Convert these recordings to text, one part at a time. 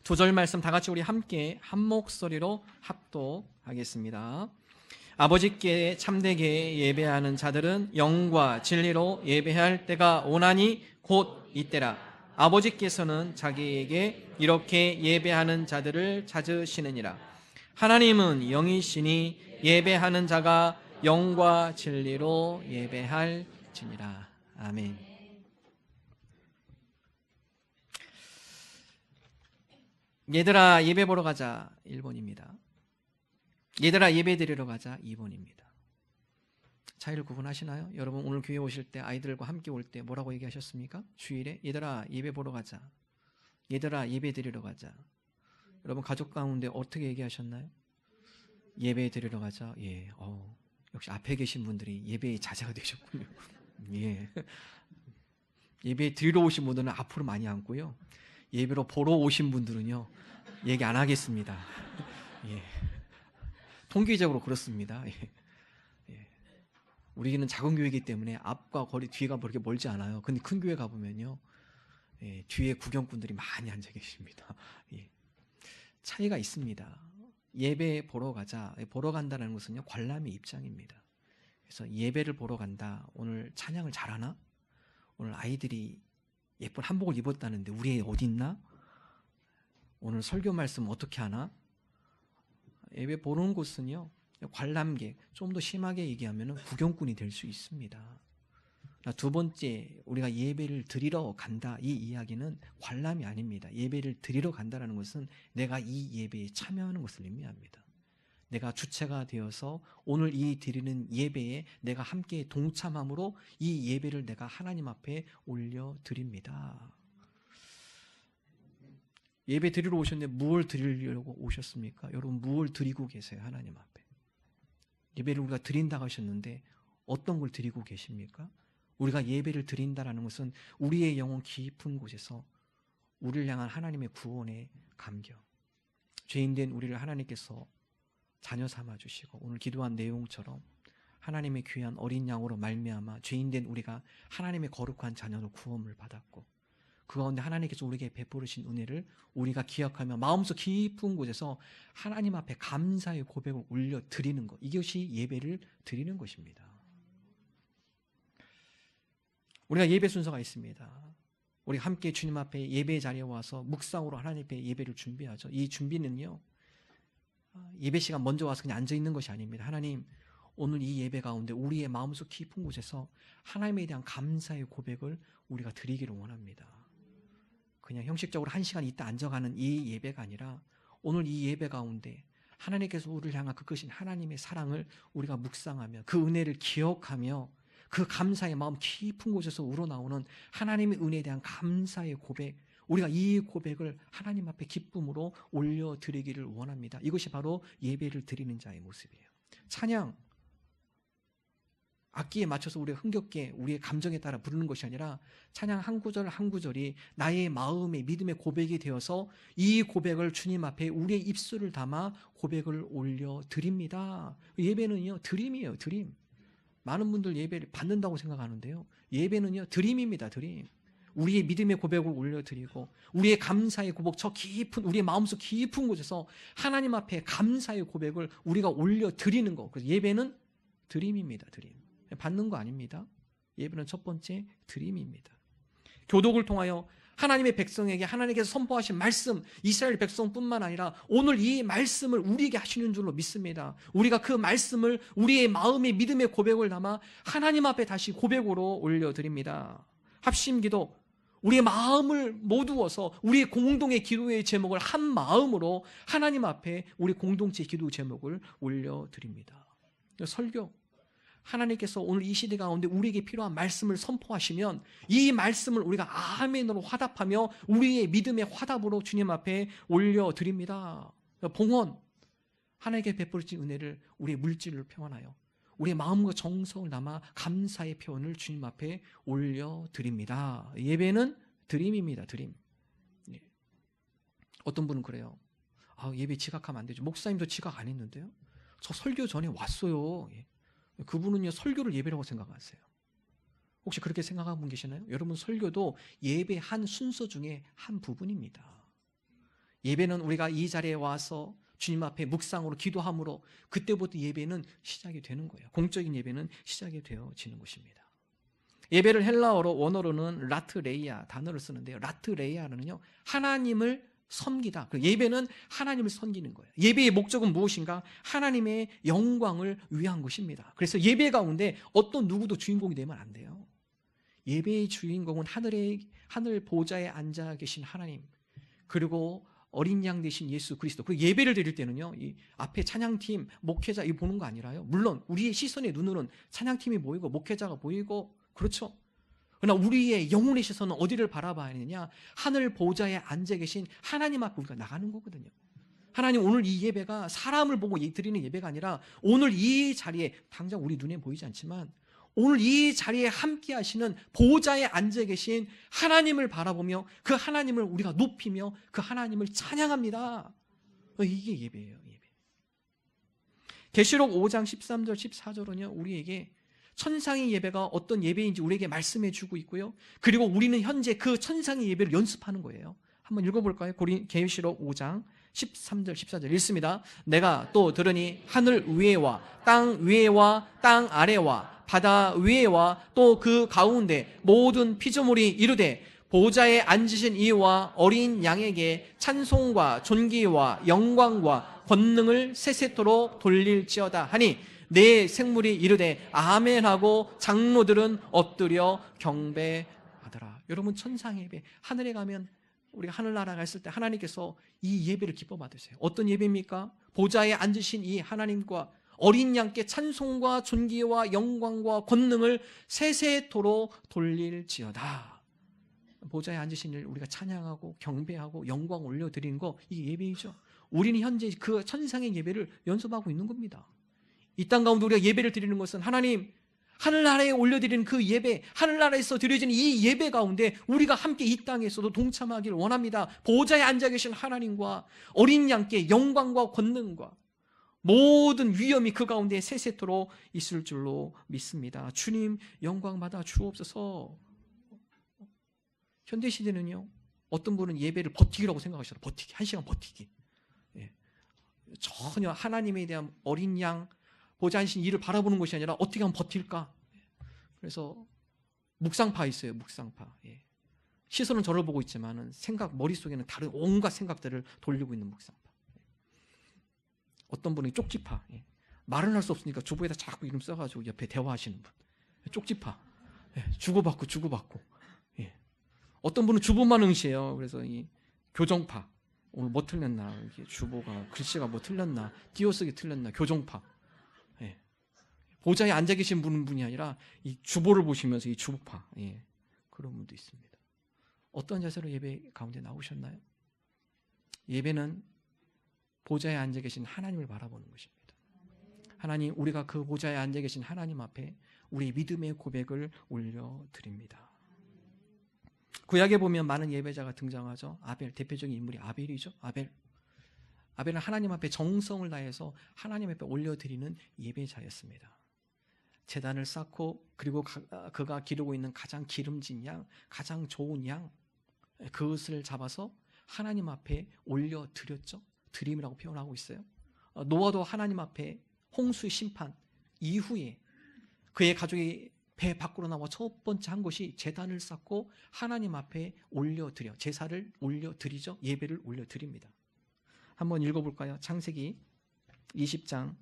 두 절 말씀 다 같이 우리 함께 한 목소리로 합독하겠습니다. 아버지께 참되게 예배하는 자들은 영과 진리로 예배할 때가 오나니 곧 이때라. 아버지께서는 자기에게 이렇게 예배하는 자들을 찾으시느니라. 하나님은 영이시니 예배하는 자가 영과 진리로 예배할지니라. 아멘. 얘들아 예배 보러 가자 1번입니다. 얘들아 예배 드리러 가자 2번입니다. 차이를 구분하시나요? 여러분 오늘 교회 오실 때 아이들과 함께 올 때 뭐라고 얘기하셨습니까? 주일에 얘들아 예배 보러 가자, 얘들아 예배 드리러 가자. 여러분 가족 가운데 어떻게 얘기하셨나요? 예배 드리러 가자. 예, 역시 앞에 계신 분들이 예배의 자제가 되셨군요. 예, 예배 드리러 오신 분들은 앞으로 많이 앉고요, 예배로 보러 오신 분들은요 얘기 안 하겠습니다. 예. 통계적으로 그렇습니다. 예. 예. 우리는 작은 교회이기 때문에 앞과 거리 뒤가 그렇게 멀지 않아요. 근데 큰 교회 가보면요, 예, 뒤에 구경꾼들이 많이 앉아 계십니다. 예. 차이가 있습니다. 예배 보러 가자, 보러 간다는 것은요 관람의 입장입니다. 그래서 예배를 보러 간다. 오늘 찬양을 잘하나? 오늘 아이들이 예쁜 한복을 입었다는데 우리 애 어디 있나? 오늘 설교 말씀 어떻게 하나? 예배 보는 곳은요 관람객, 좀 더 심하게 얘기하면 구경꾼이 될 수 있습니다. 두 번째, 우리가 예배를 드리러 간다, 이 이야기는 관람이 아닙니다. 예배를 드리러 간다는 것은 내가 이 예배에 참여하는 것을 의미합니다. 내가 주체가 되어서 오늘 이 드리는 예배에 내가 함께 동참함으로 이 예배를 내가 하나님 앞에 올려드립니다. 예배 드리러 오셨는데 무엇을 드리려고 오셨습니까? 여러분 무엇을 드리고 계세요? 하나님 앞에 예배를 우리가 드린다고 하셨는데 어떤 걸 드리고 계십니까? 우리가 예배를 드린다는 것은 우리의 영혼 깊은 곳에서 우리를 향한 하나님의 구원의 감격, 죄인된 우리를 하나님께서 자녀 삼아 주시고 오늘 기도한 내용처럼 하나님의 귀한 어린 양으로 말미암아 죄인된 우리가 하나님의 거룩한 자녀로 구원을 받았고 그 가운데 하나님께서 우리에게 베푸르신 은혜를 우리가 기억하며 마음속 깊은 곳에서 하나님 앞에 감사의 고백을 올려드리는 것, 이것이 예배를 드리는 것입니다. 우리가 예배 순서가 있습니다. 우리 함께 주님 앞에 예배 자리에 와서 묵상으로 하나님 앞에 예배를 준비하죠. 이 준비는요 예배 시간 먼저 와서 그냥 앉아있는 것이 아닙니다. 하나님 오늘 이 예배 가운데 우리의 마음속 깊은 곳에서 하나님에 대한 감사의 고백을 우리가 드리기를 원합니다. 그냥 형식적으로 1시간 있다 앉아가는 이 예배가 아니라 오늘 이 예배 가운데 하나님께서 우리를 향한 그 크신 하나님의 사랑을 우리가 묵상하며 그 은혜를 기억하며 그 감사의 마음 깊은 곳에서 우러나오는 하나님의 은혜에 대한 감사의 고백, 우리가 이 고백을 하나님 앞에 기쁨으로 올려드리기를 원합니다. 이것이 바로 예배를 드리는 자의 모습이에요. 찬양, 악기에 맞춰서 우리가 흥겹게 우리의 감정에 따라 부르는 것이 아니라 찬양 한 구절 한 구절이 나의 마음의 믿음의 고백이 되어서 이 고백을 주님 앞에 우리의 입술을 담아 고백을 올려드립니다. 예배는요 드림이에요. 드림. 많은 분들 예배를 받는다고 생각하는데요, 예배는요 드림입니다. 드림. 우리의 믿음의 고백을 올려드리고 우리의 감사의 고백, 저 깊은 우리의 마음속 깊은 곳에서 하나님 앞에 감사의 고백을 우리가 올려드리는 것. 그래서 예배는 드림입니다. 드림. 받는 거 아닙니다. 예배는 첫 번째 드림입니다. 교독을 통하여 하나님의 백성에게 하나님께서 선포하신 말씀, 이스라엘 백성뿐만 아니라 오늘 이 말씀을 우리에게 하시는 줄로 믿습니다. 우리가 그 말씀을 우리의 마음의 믿음의 고백을 담아 하나님 앞에 다시 고백으로 올려드립니다. 합심기도, 우리의 마음을 모두어서 우리의 공동의 기도의 제목을 한 마음으로 하나님 앞에 우리 공동체 기도 제목을 올려드립니다. 설교, 하나님께서 오늘 이 시대 가운데 우리에게 필요한 말씀을 선포하시면 이 말씀을 우리가 아멘으로 화답하며 우리의 믿음의 화답으로 주님 앞에 올려드립니다. 봉헌, 하나님께 베풀어진 은혜를 우리의 물질로 표현하여 우리의 마음과 정성을 담아 감사의 표현을 주님 앞에 올려드립니다. 예배는 드림입니다. 드림. 어떤 분은 그래요. 예배 지각하면 안 되죠. 목사님도 지각 안 했는데요, 저 설교 전에 왔어요. 그분은요 설교를 예배라고 생각하세요. 혹시 그렇게 생각하는 분 계시나요? 여러분 설교도 예배 한 순서 중에 한 부분입니다. 예배는 우리가 이 자리에 와서 주님 앞에 묵상으로 기도함으로 그때부터 예배는 시작이 되는 거예요. 공적인 예배는 시작이 되어지는 것입니다. 예배를 헬라어로 원어로는 라트레이아 단어를 쓰는데요. 라트레이아는요, 하나님을 섬기다. 예배는 하나님을 섬기는 거예요. 예배의 목적은 무엇인가? 하나님의 영광을 위한 것입니다. 그래서 예배 가운데 어떤 누구도 주인공이 되면 안 돼요. 예배의 주인공은 하늘 보좌에 앉아 계신 하나님, 그리고 어린 양 되신 예수 그리스도. 그 예배를 드릴 때는요, 이 앞에 찬양팀, 목회자 이 보는 거 아니라요. 물론 우리의 시선의 눈으로는 찬양팀이 보이고 목회자가 보이고 그렇죠. 그러나 우리의 영혼의 시선은 어디를 바라봐야 하느냐? 하늘 보좌에 앉아 계신 하나님 앞에 우리가 나가는 거거든요. 하나님, 오늘 이 예배가 사람을 보고 드리는 예배가 아니라 오늘 이 자리에, 당장 우리 눈에 보이지 않지만 오늘 이 자리에 함께 하시는 보좌에 앉아 계신 하나님을 바라보며 그 하나님을 우리가 높이며 그 하나님을 찬양합니다. 이게 예배예요. 예배. 계시록 5장 13절 14절은요, 우리에게 천상의 예배가 어떤 예배인지 우리에게 말씀해 주고 있고요. 그리고 우리는 현재 그 천상의 예배를 연습하는 거예요. 한번 읽어볼까요? 계시록 5장 13절 14절 읽습니다. 내가 또 들으니 하늘 위에와 땅 위에와 땅 아래와 바다 위에와 또 그 가운데 모든 피조물이 이르되 보좌에 앉으신 이와 어린 양에게 찬송과 존귀와 영광과 권능을 세세토록 돌릴지어다 하니 내 생물이 이르되 아멘하고 장로들은 엎드려 경배하더라. 여러분, 천상의 예배, 하늘에 가면 우리가 하늘나라 갔을 때 하나님께서 이 예배를 기뻐 받으세요. 어떤 예배입니까? 보좌에 앉으신 이 하나님과 어린 양께 찬송과 존귀와 영광과 권능을 세세토록 돌릴지어다. 보좌에 앉으신 일 우리가 찬양하고 경배하고 영광 올려드리는 거, 이게 예배이죠. 우리는 현재 그 천상의 예배를 연습하고 있는 겁니다. 이 땅 가운데 우리가 예배를 드리는 것은 하나님, 하늘나라에 올려드리는 그 예배, 하늘나라에서 드려지는 이 예배 가운데 우리가 함께 이 땅에서도 동참하기를 원합니다. 보좌에 앉아 계신 하나님과 어린 양께 영광과 권능과 모든 위엄이 그 가운데 세세토록 있을 줄로 믿습니다. 주님, 영광 받아 주옵소서. 현대시대는요, 어떤 분은 예배를 버티기라고 생각하시더라고요. 버티기, 1시간 버티기. 예. 전혀 하나님에 대한 어린 양, 보좌 앉으신 이를 바라보는 것이 아니라 어떻게 하면 버틸까? 그래서 묵상파 있어요. 묵상파. 예. 시선은 저를 보고 있지만은 머릿속에는 다른 온갖 생각들을 돌리고 있는 묵상파. 어떤 분이 쪽지파. 예. 말은 할 수 없으니까 주보에다 자꾸 이름 써가지고 옆에 대화하시는 분. 쪽지파. 예. 주고받고. 예. 어떤 분은 주보만 응시해요. 그래서 이 교정파. 오늘 뭐 틀렸나? 이게 주보가 글씨가 뭐 틀렸나? 띄어쓰기 틀렸나? 교정파. 예. 보좌에 앉아 계신 분이 아니라 이 주보를 보시면서 이 주보파. 예. 그런 분도 있습니다. 어떤 자세로 예배 가운데 나오셨나요? 예배는 보좌에 앉아 계신 하나님을 바라보는 것입니다. 하나님, 우리가 그 보좌에 앉아 계신 하나님 앞에 우리 믿음의 고백을 올려드립니다. 구약에 보면 많은 예배자가 등장하죠. 아벨, 대표적인 인물이 아벨이죠. 아벨은 하나님 앞에 정성을 다해서 하나님 앞에 올려드리는 예배자였습니다. 제단을 쌓고, 그리고 그가 기르고 있는 가장 기름진 양, 가장 좋은 양, 그것을 잡아서 하나님 앞에 올려드렸죠. 드림이라고 표현하고 있어요. 노아도 하나님 앞에 홍수 심판 이후에 그의 가족이 배 밖으로 나와 첫 번째 한 것이 제단을 쌓고 하나님 앞에 올려드려, 제사를 올려드리죠. 예배를 올려드립니다. 한번 읽어볼까요? 창세기 20장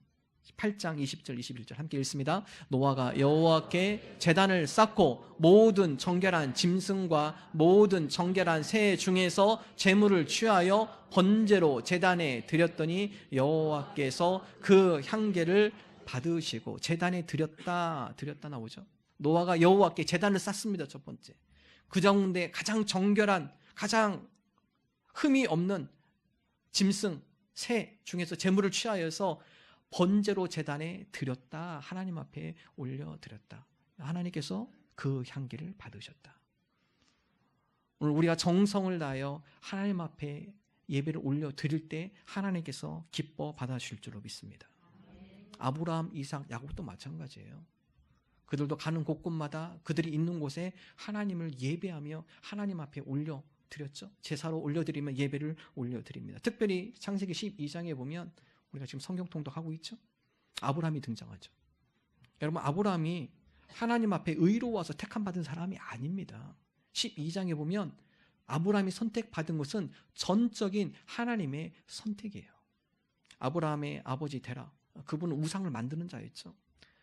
8장 20절 21절 함께 읽습니다. 노아가 여호와께 제단을 쌓고 모든 정결한 짐승과 모든 정결한 새 중에서 제물을 취하여 번제로 제단에 드렸더니 여호와께서 그 향기를 받으시고, 제단에 드렸다 나오죠. 노아가 여호와께 제단을 쌓습니다. 첫 번째, 그 가운데 가장 정결한, 가장 흠이 없는 짐승 새 중에서 제물을 취하여서 번제로 제단에 드렸다. 하나님 앞에 올려드렸다. 하나님께서 그 향기를 받으셨다. 오늘 우리가 정성을 다하여 하나님 앞에 예배를 올려드릴 때 하나님께서 기뻐 받아주실 줄로 믿습니다. 아브라함, 이삭, 야곱도 마찬가지예요. 그들도 가는 곳곳마다 그들이 있는 곳에 하나님을 예배하며 하나님 앞에 올려 드렸죠. 제사로 올려드리면 예배를 올려드립니다. 특별히 창세기 12장에 보면 우리가 지금 성경 통독하고 있죠. 아브라함이 등장하죠. 여러분, 아브라함이 하나님 앞에 의로워서 택함받은 사람이 아닙니다. 12장에 보면 아브라함이 선택받은 것은 전적인 하나님의 선택이에요. 아브라함의 아버지 데라, 그분은 우상을 만드는 자였죠.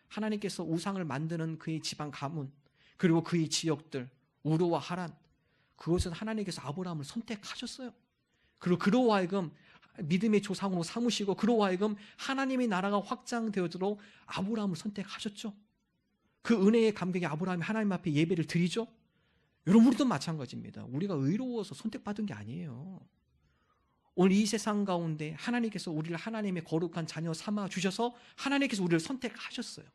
하나님께서 우상을 만드는 그의 집안 가문, 그리고 그의 지역들, 우르와 하란, 그것은 하나님께서 아브라함을 선택하셨어요. 그리고 그로 하여금 믿음의 조상으로 삼으시고 그로 하여금 하나님의 나라가 확장되어도록 아브라함을 선택하셨죠. 그 은혜의 감격에 아브라함이 하나님 앞에 예배를 드리죠. 여러분, 우리도 마찬가지입니다. 우리가 의로워서 선택받은 게 아니에요. 오늘 이 세상 가운데 하나님께서 우리를 하나님의 거룩한 자녀 삼아 주셔서 하나님께서 우리를 선택하셨어요.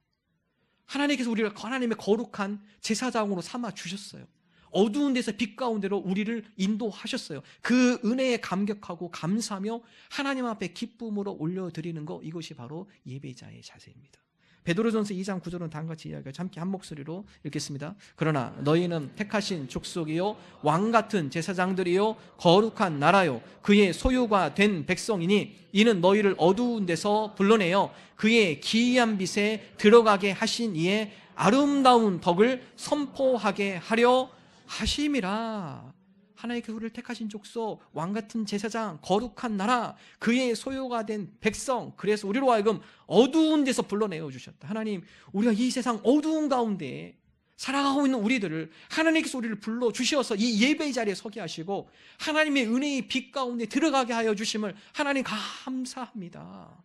하나님께서 우리를 하나님의 거룩한 제사장으로 삼아 주셨어요. 어두운 데서 빛 가운데로 우리를 인도하셨어요. 그 은혜에 감격하고 감사하며 하나님 앞에 기쁨으로 올려드리는 것, 이것이 바로 예배자의 자세입니다. 베드로전서 2장 9절은 다음과 같이 이야기하죠. 함께 한 목소리로 읽겠습니다. 그러나 너희는 택하신 족속이요 왕같은 제사장들이요 거룩한 나라요 그의 소유가 된 백성이니 이는 너희를 어두운 데서 불러내어 그의 기이한 빛에 들어가게 하신 이의 아름다운 덕을 선포하게 하려 하심이라. 하나님께서 우리를 택하신 족속, 왕같은 제사장, 거룩한 나라, 그의 소유가 된 백성, 그래서 우리로 하여금 어두운 데서 불러내어 주셨다. 하나님, 우리가 이 세상 어두운 가운데 살아가고 있는 우리들을 하나님께서 우리를 불러주셔서 이 예배의 자리에 서게 하시고 하나님의 은혜의 빛 가운데 들어가게 하여 주심을 하나님 감사합니다.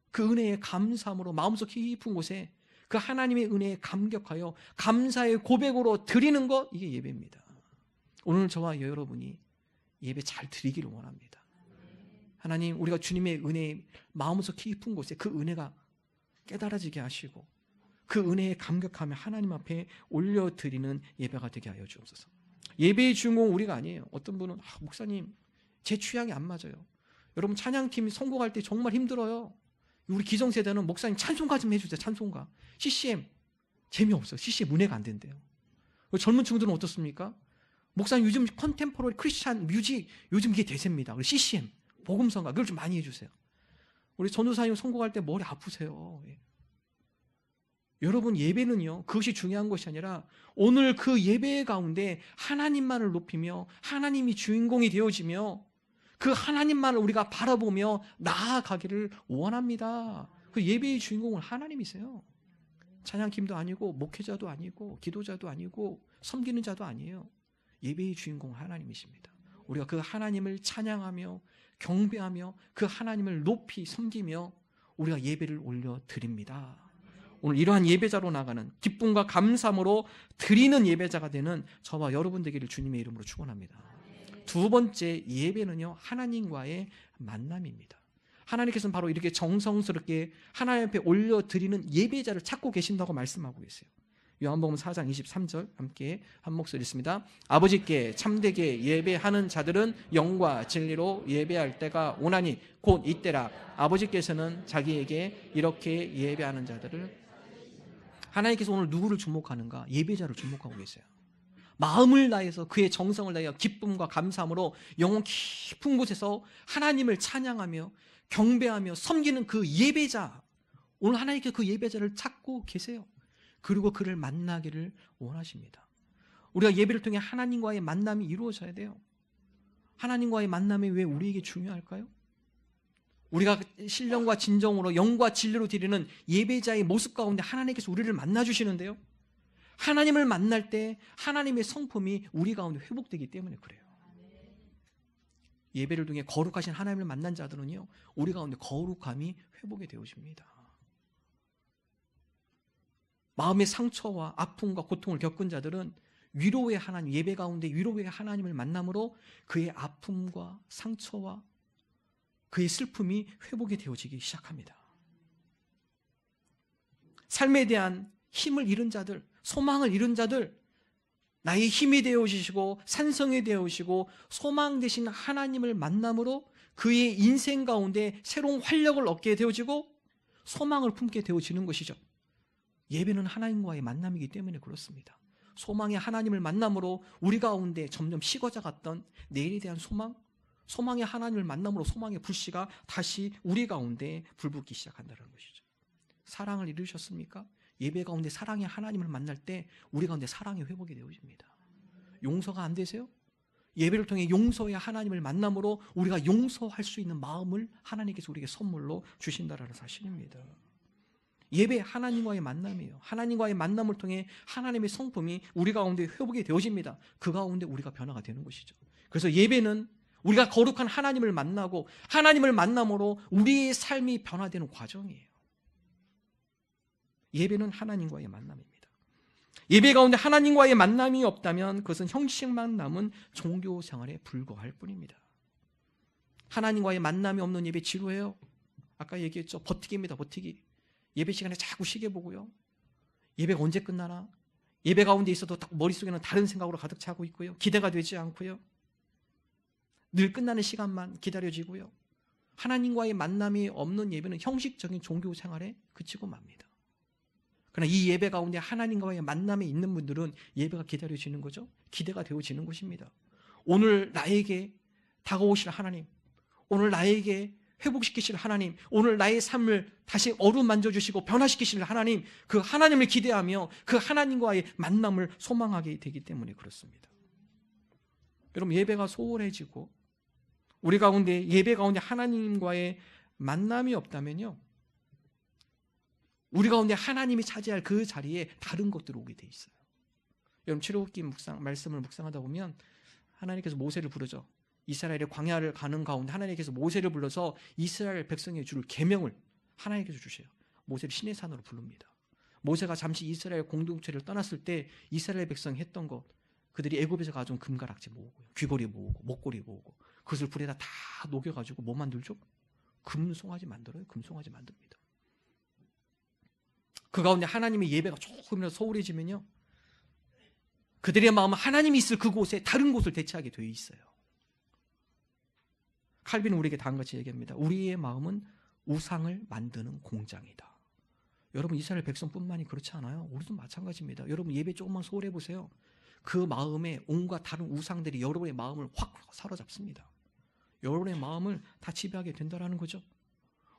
그 은혜의 감사함으로 마음속 깊은 곳에 그 하나님의 은혜에 감격하여 감사의 고백으로 드리는 것, 이게 예배입니다. 오늘 저와 여러분이 예배 잘 드리기를 원합니다. 하나님, 우리가 주님의 은혜에 마음속 깊은 곳에 그 은혜가 깨달아지게 하시고 그 은혜에 감격하며 하나님 앞에 올려드리는 예배가 되게 하여 주옵소서. 예배의 주인공은 우리가 아니에요. 어떤 분은 목사님 제 취향이 안 맞아요. 여러분, 찬양팀 성공할 때 정말 힘들어요. 우리 기성세대는 목사님 찬송가 좀 해주세요. 찬송가. CCM 재미없어요. CCM 은혜가 안 된대요. 젊은 친구들은 어떻습니까? 목사님 요즘 컨템포러리 크리스찬 뮤직 요즘 이게 대세입니다. CCM 복음성가 그걸 좀 많이 해주세요. 우리 전도사님 선곡할 때 머리 아프세요. 예. 여러분, 예배는요 그것이 중요한 것이 아니라 오늘 그 예배 가운데 하나님만을 높이며 하나님이 주인공이 되어지며 그 하나님만을 우리가 바라보며 나아가기를 원합니다. 그 예배의 주인공은 하나님이세요. 찬양팀도 아니고 목회자도 아니고 기도자도 아니고 섬기는 자도 아니에요. 예배의 주인공은 하나님이십니다. 우리가 그 하나님을 찬양하며 경배하며 그 하나님을 높이 섬기며 우리가 예배를 올려드립니다. 오늘 이러한 예배자로 나가는 기쁨과 감사함으로 드리는 예배자가 되는 저와 여러분 되기를 주님의 이름으로 축원합니다. 두 번째 예배는요 하나님과의 만남입니다. 하나님께서는 바로 이렇게 정성스럽게 하나님 앞에 올려드리는 예배자를 찾고 계신다고 말씀하고 계세요. 요한복음 4장 23절 함께 한 목소리 있습니다. 아버지께 참되게 예배하는 자들은 영과 진리로 예배할 때가 오나니 곧 이때라. 아버지께서는 자기에게 이렇게 예배하는 자들을, 하나님께서 오늘 누구를 주목하는가? 예배자를 주목하고 계세요. 마음을 다해서 그의 정성을 다하여 기쁨과 감사함으로 영혼 깊은 곳에서 하나님을 찬양하며 경배하며 섬기는 그 예배자, 오늘 하나님께서 그 예배자를 찾고 계세요. 그리고 그를 만나기를 원하십니다. 우리가 예배를 통해 하나님과의 만남이 이루어져야 돼요. 하나님과의 만남이 왜 우리에게 중요할까요? 우리가 신령과 진정으로 영과 진리로 드리는 예배자의 모습 가운데 하나님께서 우리를 만나주시는데요, 하나님을 만날 때 하나님의 성품이 우리 가운데 회복되기 때문에 그래요. 예배를 통해 거룩하신 하나님을 만난 자들은요 우리 가운데 거룩함이 회복이 되어집니다. 마음의 상처와 아픔과 고통을 겪은 자들은 위로의 하나님, 예배 가운데 위로의 하나님을 만남으로 그의 아픔과 상처와 그의 슬픔이 회복이 되어지기 시작합니다. 삶에 대한 힘을 잃은 자들, 소망을 잃은 자들, 나의 힘이 되어주시고 산성이 되어주시고 소망 되신 하나님을 만남으로 그의 인생 가운데 새로운 활력을 얻게 되어지고 소망을 품게 되어지는 것이죠. 예배는 하나님과의 만남이기 때문에 그렇습니다. 소망의 하나님을 만남으로 우리 가운데 점점 식어져 갔던 내일에 대한 소망의 하나님을 만남으로 소망의 불씨가 다시 우리 가운데 불붙기 시작한다는 것이죠. 사랑을 이루셨습니까? 예배 가운데 사랑의 하나님을 만날 때 우리 가운데 사랑의 회복이 되어집니다. 용서가 안 되세요? 예배를 통해 용서의 하나님을 만남으로 우리가 용서할 수 있는 마음을 하나님께서 우리에게 선물로 주신다라는 사실입니다. 예배 하나님과의 만남이에요. 하나님과의 만남을 통해 하나님의 성품이 우리 가운데 회복이 되어집니다. 그 가운데 우리가 변화가 되는 것이죠. 그래서 예배는 우리가 거룩한 하나님을 만나고 하나님을 만남으로 우리의 삶이 변화되는 과정이에요. 예배는 하나님과의 만남입니다. 예배 가운데 하나님과의 만남이 없다면 그것은 형식만 남은 종교 생활에 불과할 뿐입니다. 하나님과의 만남이 없는 예배 지루해요. 아까 얘기했죠. 버티기입니다. 버티기. 예배 시간에 자꾸 시계 보고요. 예배가 언제 끝나나? 예배 가운데 있어도 머릿속에는 다른 생각으로 가득 차고 있고요. 기대가 되지 않고요. 늘 끝나는 시간만 기다려지고요. 하나님과의 만남이 없는 예배는 형식적인 종교 생활에 그치고 맙니다. 그러나 이 예배 가운데 하나님과의 만남에 있는 분들은 예배가 기다려지는 거죠. 기대가 되어지는 것입니다. 오늘 나에게 다가오실 하나님, 오늘 나에게 회복시키실 하나님, 오늘 나의 삶을 다시 어루만져 주시고 변화시키실 하나님, 그 하나님을 기대하며 그 하나님과의 만남을 소망하게 되기 때문에 그렇습니다. 여러분, 예배가 소홀해지고 우리 가운데 예배 가운데 하나님과의 만남이 없다면요, 우리 가운데 하나님이 차지할 그 자리에 다른 것들이 오게 돼 있어요. 여러분, 출애굽기 말씀을 묵상하다 보면 하나님께서 모세를 부르죠. 이스라엘의 광야를 가는 가운데 하나님께서 모세를 불러서 이스라엘 백성에 줄 계명을 하나님께서 주셔요. 모세를 시내 산으로 부릅니다. 모세가 잠시 이스라엘 공동체를 떠났을 때 이스라엘 백성이 했던 것, 그들이 애굽에서 가져온 금가락지 모으고요, 귀걸이 모으고 목걸이 모으고 그것을 불에다 다 녹여가지고 뭐 만들죠? 금송아지 만들어요. 금송아지 만듭니다. 그 가운데 하나님의 예배가 조금이라도 소홀해지면요, 그들의 마음은 하나님이 있을 그곳에 다른 곳을 대체하게 되어 있어요. 칼빈은 우리에게 다음같이 얘기합니다. 우리의 마음은 우상을 만드는 공장이다. 여러분, 이스라엘 백성뿐만이 그렇지 않아요? 우리도 마찬가지입니다. 여러분, 예배 조금만 소홀해 보세요. 그 마음에 온갖 다른 우상들이 여러분의 마음을 확 사로잡습니다. 여러분의 마음을 다 지배하게 된다는 거죠.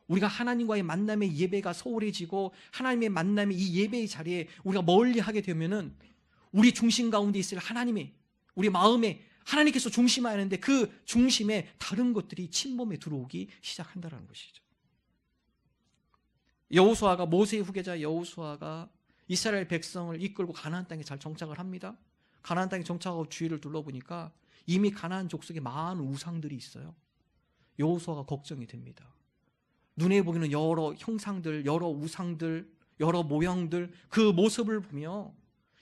우리가 하나님과의 만남의 예배가 소홀해지고 하나님의 만남의 이 예배의 자리에 우리가 멀리 하게 되면은 우리 중심 가운데 있을 하나님의, 우리 마음에 하나님께서 중심해야 하는데 그 중심에 다른 것들이 침범에 들어오기 시작한다는 것이죠. 여호수아가, 모세의 후계자 여호수아가 이스라엘 백성을 이끌고 가나안 땅에 잘 정착을 합니다. 가나안 땅에 정착하고 주위를 둘러보니까 이미 가나안 족속에 많은 우상들이 있어요. 여호수아가 걱정이 됩니다. 눈에 보이는 여러 형상들, 여러 우상들, 여러 모형들, 그 모습을 보며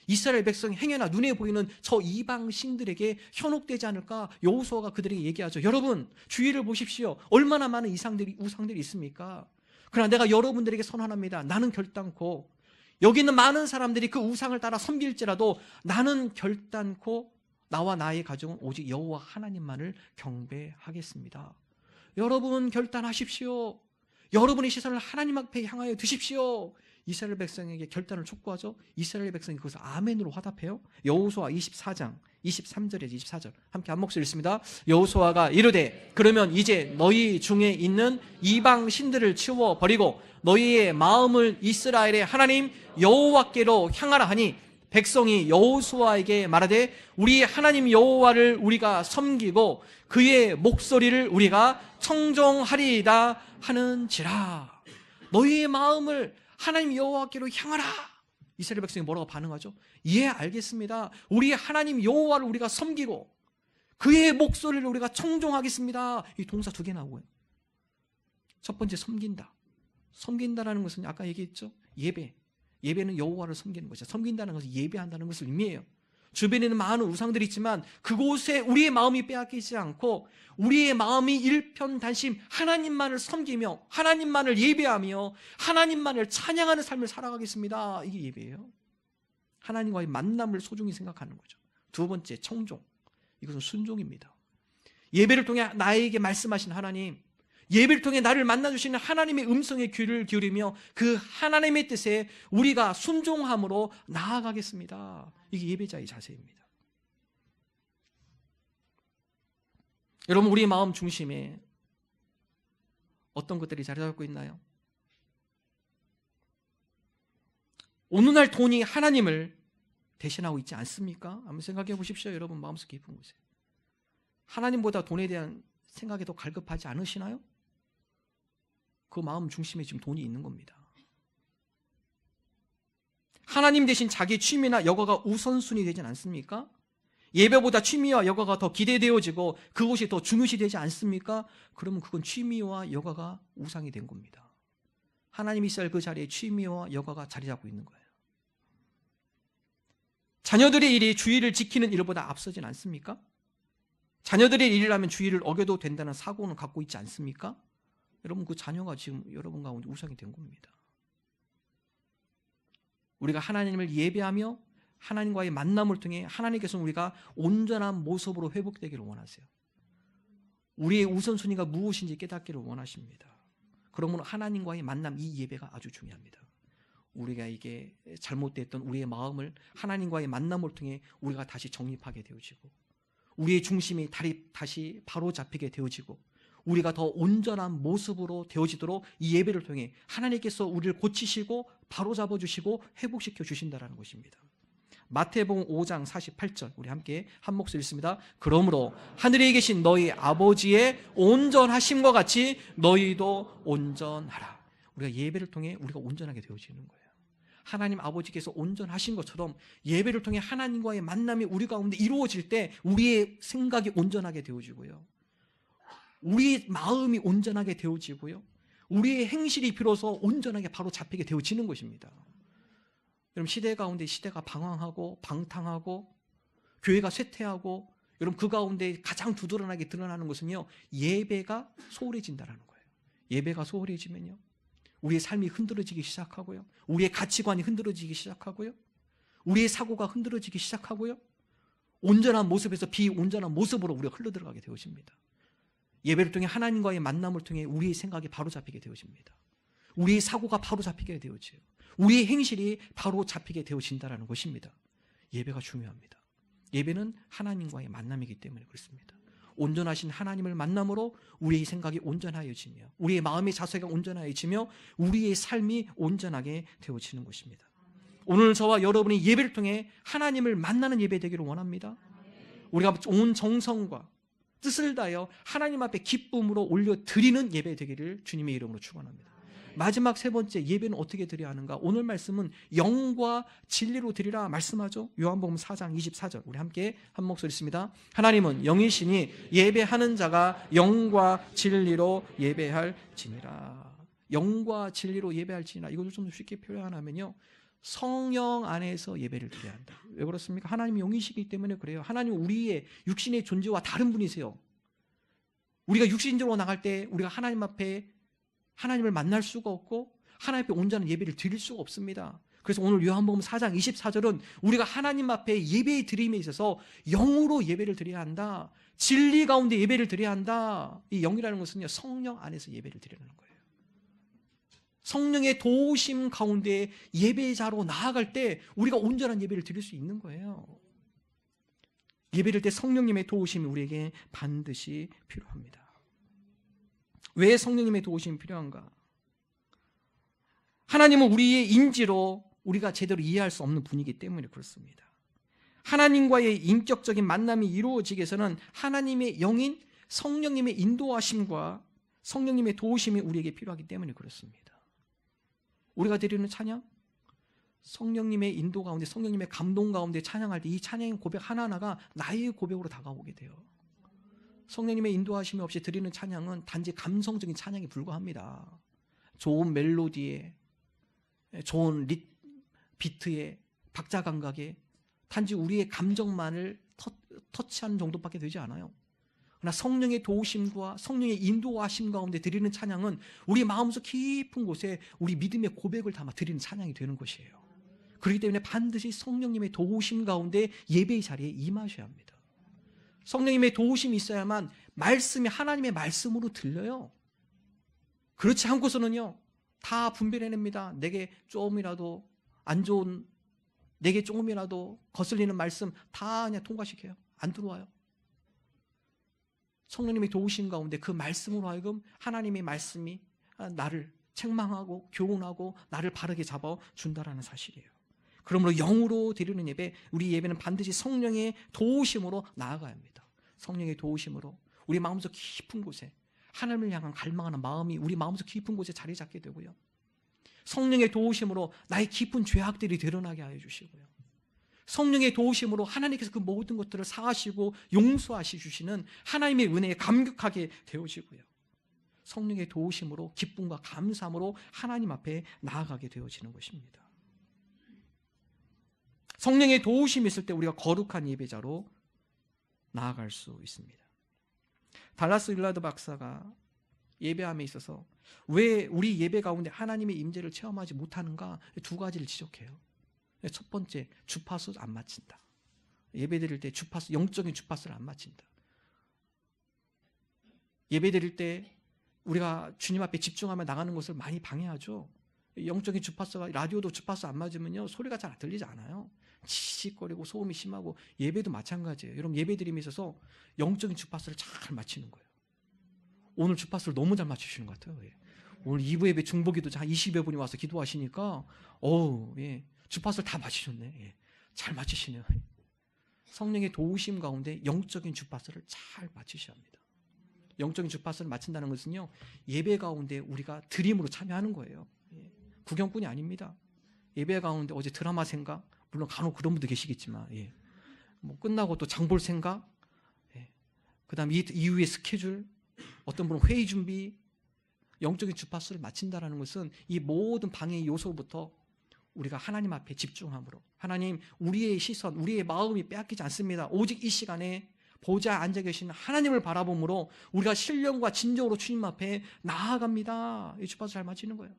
이스라엘 백성이 행여나 눈에 보이는 저 이방 신들에게 현혹되지 않을까 여호수아가 그들에게 얘기하죠. 여러분, 주위를 보십시오. 얼마나 많은 우상들이 있습니까? 그러나 내가 여러분들에게 선언합니다. 나는 결단코, 여기 있는 많은 사람들이 그 우상을 따라 섬길지라도 나는 결단코 나와 나의 가정은 오직 여호와 하나님만을 경배하겠습니다. 여러분, 결단하십시오. 여러분의 시선을 하나님 앞에 향하여 두십시오. 이스라엘 백성에게 결단을 촉구하죠. 이스라엘 백성이 그것을 아멘으로 화답해요. 여호수아 24장 23절에서 24절 함께 한 목소리 읽습니다. 여호수아가 이르되 그러면 이제 너희 중에 있는 이방 신들을 치워버리고 너희의 마음을 이스라엘의 하나님 여호와께로 향하라 하니, 백성이 여호수아에게 말하되 우리 하나님 여호와를 우리가 섬기고 그의 목소리를 우리가 청종하리이다 하는지라. 너희의 마음을 하나님 여호와께로 향하라. 이스라엘 백성이 뭐라고 반응하죠? 예, 알겠습니다. 우리 하나님 여호와를 우리가 섬기고 그의 목소리를 우리가 청종하겠습니다. 이 동사 두 개 나오고요. 첫 번째, 섬긴다. 섬긴다라는 것은 아까 얘기했죠. 예배는 여호와를 섬기는 것이죠. 섬긴다는 것은 예배한다는 것을 의미해요. 주변에는 많은 우상들이 있지만 그곳에 우리의 마음이 빼앗기지 않고 우리의 마음이 일편단심 하나님만을 섬기며 하나님만을 예배하며 하나님만을 찬양하는 삶을 살아가겠습니다. 이게 예배예요. 하나님과의 만남을 소중히 생각하는 거죠. 두 번째, 청종. 이것은 순종입니다. 예배를 통해 나에게 말씀하신 하나님, 예배를 통해 나를 만나주시는 하나님의 음성에 귀를 기울이며 그 하나님의 뜻에 우리가 순종함으로 나아가겠습니다. 이게 예배자의 자세입니다. 여러분, 우리 마음 중심에 어떤 것들이 자리 잡고 있나요? 오늘날 돈이 하나님을 대신하고 있지 않습니까? 한번 생각해 보십시오. 여러분 마음속 깊은 곳에 하나님보다 돈에 대한 생각이 더 갈급하지 않으시나요? 그 마음 중심에 지금 돈이 있는 겁니다. 하나님 대신 자기 취미나 여가가 우선순위 되진 않습니까? 예배보다 취미와 여가가 더 기대되어지고 그것이 더 중요시되지 않습니까? 그러면 그건 취미와 여가가 우상이 된 겁니다. 하나님이 있어야 할 그 자리에 취미와 여가가 자리 잡고 있는 거예요. 자녀들의 일이 주의를 지키는 일보다 앞서진 않습니까? 자녀들의 일이라면 주의를 어겨도 된다는 사고는 갖고 있지 않습니까? 여러분, 그 자녀가 지금 여러분 가운데 우상이 된 겁니다. 우리가 하나님을 예배하며 하나님과의 만남을 통해 하나님께서는 우리가 온전한 모습으로 회복되기를 원하세요. 우리의 우선순위가 무엇인지 깨닫기를 원하십니다. 그러므로 하나님과의 만남, 이 예배가 아주 중요합니다. 우리가 이게 잘못됐던 우리의 마음을 하나님과의 만남을 통해 우리가 다시 정립하게 되어지고 우리의 중심이 다시 바로 잡히게 되어지고 우리가 더 온전한 모습으로 되어지도록 이 예배를 통해 하나님께서 우리를 고치시고 바로 잡아주시고 회복시켜 주신다는 것입니다. 마태복음 5장 48절 우리 함께 한 목소리 읽습니다. 그러므로 하늘에 계신 너희 아버지의 온전하심과 같이 너희도 온전하라. 우리가 예배를 통해 우리가 온전하게 되어지는 거예요. 하나님 아버지께서 온전하신 것처럼 예배를 통해 하나님과의 만남이 우리 가운데 이루어질 때 우리의 생각이 온전하게 되어지고요, 우리의 마음이 온전하게 되어지고요, 우리의 행실이 비로소 온전하게 바로 잡히게 되어지는 것입니다. 여러분, 시대 가운데 시대가 방황하고 방탕하고 교회가 쇠퇴하고 여러분 그 가운데 가장 두드러나게 드러나는 것은요, 예배가 소홀해진다는 거예요. 예배가 소홀해지면요 우리의 삶이 흔들어지기 시작하고요, 우리의 가치관이 흔들어지기 시작하고요, 우리의 사고가 흔들어지기 시작하고요, 온전한 모습에서 비온전한 모습으로 우리가 흘러들어가게 되어집니다. 예배를 통해 하나님과의 만남을 통해 우리의 생각이 바로 잡히게 되어집니다. 우리의 사고가 바로 잡히게 되어져요. 우리의 행실이 바로 잡히게 되어진다는 것입니다. 예배가 중요합니다. 예배는 하나님과의 만남이기 때문에 그렇습니다. 온전하신 하나님을 만남으로 우리의 생각이 온전하여지며 우리의 마음의 자세가 온전하여지며 우리의 삶이 온전하게 되어지는 것입니다. 오늘 저와 여러분이 예배를 통해 하나님을 만나는 예배 되기를 원합니다. 우리가 온 정성과 뜻을 다하여 하나님 앞에 기쁨으로 올려드리는 예배 되기를 주님의 이름으로 축원합니다. 마지막 세 번째, 예배는 어떻게 드려야 하는가? 오늘 말씀은 영과 진리로 드리라 말씀하죠. 요한복음 4장 24절 우리 함께 한 목소리 있습니다. 하나님은 영이시니 예배하는 자가 영과 진리로 예배할지니라. 영과 진리로 예배할지니라. 이것을 좀 쉽게 표현하면요, 성령 안에서 예배를 드려야 한다. 왜 그렇습니까? 하나님이 영이시기 때문에 그래요. 하나님은 우리의 육신의 존재와 다른 분이세요. 우리가 육신적으로 나갈 때 우리가 하나님 앞에 하나님을 만날 수가 없고 하나님 앞에 온전한 예배를 드릴 수가 없습니다. 그래서 오늘 요한복음 4장 24절은 우리가 하나님 앞에 예배의 드림에 있어서 영으로 예배를 드려야 한다. 진리 가운데 예배를 드려야 한다. 이 영이라는 것은요, 성령 안에서 예배를 드리는 거예요. 성령의 도우심 가운데 예배자로 나아갈 때 우리가 온전한 예배를 드릴 수 있는 거예요. 예배를 때 성령님의 도우심이 우리에게 반드시 필요합니다. 왜 성령님의 도우심이 필요한가? 하나님은 우리의 인지로 우리가 제대로 이해할 수 없는 분이기 때문에 그렇습니다. 하나님과의 인격적인 만남이 이루어지기 위해서는 하나님의 영인 성령님의 인도하심과 성령님의 도우심이 우리에게 필요하기 때문에 그렇습니다. 우리가 드리는 찬양, 성령님의 인도 가운데, 성령님의 감동 가운데 찬양할 때 이 찬양의 고백 하나하나가 나의 고백으로 다가오게 돼요. 성령님의 인도하심이 없이 드리는 찬양은 단지 감성적인 찬양에 불과합니다. 좋은 멜로디에, 좋은 비트에, 박자 감각에 단지 우리의 감정만을 터치하는 정도밖에 되지 않아요. 그러나 성령의 도우심과 성령의 인도하심 가운데 드리는 찬양은 우리 마음속 깊은 곳에 우리 믿음의 고백을 담아 드리는 찬양이 되는 것이에요. 그렇기 때문에 반드시 성령님의 도우심 가운데 예배의 자리에 임하셔야 합니다. 성령님의 도우심이 있어야만 말씀이 하나님의 말씀으로 들려요. 그렇지 않고서는요, 다 분별해냅니다. 내게 조금이라도 안 좋은, 내게 조금이라도 거슬리는 말씀 다 그냥 통과시켜요. 안 들어와요. 성령님이 도우신 가운데 그 말씀으로 하여금 하나님의 말씀이 나를 책망하고 교훈하고 나를 바르게 잡아준다라는 사실이에요. 그러므로 영으로 드리는 예배, 우리 예배는 반드시 성령의 도우심으로 나아가야 합니다. 성령의 도우심으로 우리 마음속 깊은 곳에 하나님을 향한 갈망하는 마음이 우리 마음속 깊은 곳에 자리 잡게 되고요, 성령의 도우심으로 나의 깊은 죄악들이 드러나게 하여 주시고요, 성령의 도우심으로 하나님께서 그 모든 것들을 사하시고 용서하시 주시는 하나님의 은혜에 감격하게 되어지고요, 성령의 도우심으로 기쁨과 감사함으로 하나님 앞에 나아가게 되어지는 것입니다. 성령의 도우심이 있을 때 우리가 거룩한 예배자로 나아갈 수 있습니다. 달라스 윌라드 박사가 예배함에 있어서 왜 우리 예배 가운데 하나님의 임재를 체험하지 못하는가, 두 가지를 지적해요. 첫 번째, 주파수 안 맞춘다. 예배 드릴 때 주파수, 영적인 주파수를 안 맞춘다. 예배 드릴 때 우리가 주님 앞에 집중하며 나가는 것을 많이 방해하죠. 영적인 주파수가, 라디오도 주파수 안 맞으면요, 소리가 잘 들리지 않아요. 치익거리고 소음이 심하고, 예배도 마찬가지예요. 여러분, 예배 드림에 있어서 영적인 주파수를 잘 맞추는 거예요. 오늘 주파수를 너무 잘 맞추시는 것 같아요. 예. 오늘 2부 예배 중보기도 한 20여 분이 와서 기도하시니까 예, 주파수를 다 맞추셨네. 예. 잘 맞추시네요. 성령의 도우심 가운데 영적인 주파수를 잘 맞추셔야 합니다. 영적인 주파수를 맞춘다는 것은요, 예배 가운데 우리가 드림으로 참여하는 거예요. 예. 구경꾼이 아닙니다. 예배 가운데 어제 드라마 생각, 물론 간혹 그런 분도 계시겠지만, 예, 뭐 끝나고 또 장볼 생각, 예, 그 다음 이후의 스케줄, 어떤 분은 회의 준비, 영적인 주파수를 맞춘다는 것은 이 모든 방해의 요소부터 우리가 하나님 앞에 집중함으로, 하나님, 우리의 시선, 우리의 마음이 빼앗기지 않습니다. 오직 이 시간에 보좌에 앉아 계신 하나님을 바라봄으로 우리가 신령과 진정으로 주님 앞에 나아갑니다. 이 주파수 잘 맞추는 거예요.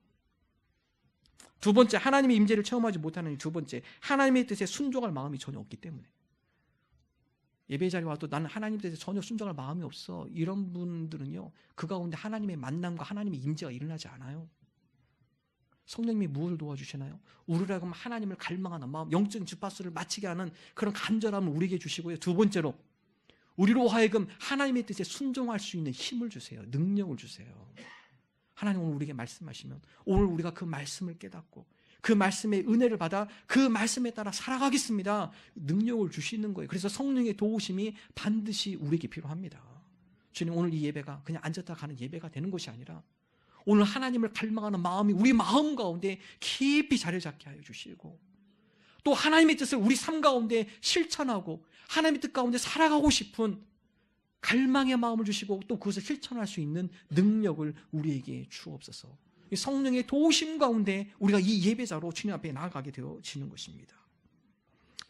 두 번째, 하나님의 임재를 체험하지 못하는 두 번째, 하나님의 뜻에 순종할 마음이 전혀 없기 때문에. 예배 자리에 와도 나는 하나님 뜻에 전혀 순종할 마음이 없어, 이런 분들은요, 그 가운데 하나님의 만남과 하나님의 임재가 일어나지 않아요. 성령님이 무엇을 도와주시나요? 우리로 하여금 하나님을 갈망하는 마음, 영적인 주파수를 맞추게 하는 그런 간절함을 우리에게 주시고요, 두 번째로 우리로 하여금 하나님의 뜻에 순종할 수 있는 힘을 주세요. 능력을 주세요. 하나님 오늘 우리에게 말씀하시면 오늘 우리가 그 말씀을 깨닫고 그 말씀의 은혜를 받아 그 말씀에 따라 살아가겠습니다. 능력을 주시는 거예요. 그래서 성령의 도우심이 반드시 우리에게 필요합니다. 주님, 오늘 이 예배가 그냥 앉았다 가는 예배가 되는 것이 아니라 오늘 하나님을 갈망하는 마음이 우리 마음 가운데 깊이 자리 잡게 하여 주시고, 또 하나님의 뜻을 우리 삶 가운데 실천하고 하나님의 뜻 가운데 살아가고 싶은 갈망의 마음을 주시고, 또 그것을 실천할 수 있는 능력을 우리에게 주옵소서. 성령의 도우심 가운데 우리가 이 예배자로 주님 앞에 나아가게 되어지는 것입니다.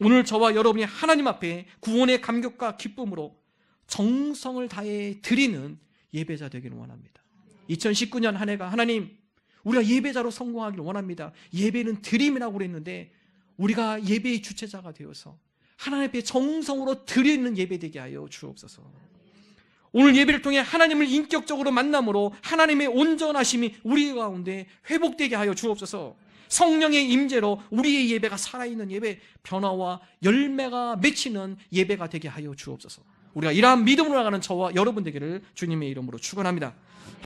오늘 저와 여러분이 하나님 앞에 구원의 감격과 기쁨으로 정성을 다해 드리는 예배자 되기를 원합니다. 2019년 한 해가 하나님, 우리가 예배자로 성공하기를 원합니다. 예배는 드림이라고 그랬는데 우리가 예배의 주체자가 되어서 하나님 앞에 정성으로 드리는 예배 되게 하여 주옵소서. 오늘 예배를 통해 하나님을 인격적으로 만남으로 하나님의 온전하심이 우리 가운데 회복되게 하여 주옵소서. 성령의 임재로 우리의 예배가 살아있는 예배, 변화와 열매가 맺히는 예배가 되게 하여 주옵소서. 우리가 이러한 믿음으로 나가는 저와 여러분 되기를 주님의 이름으로 축원합니다.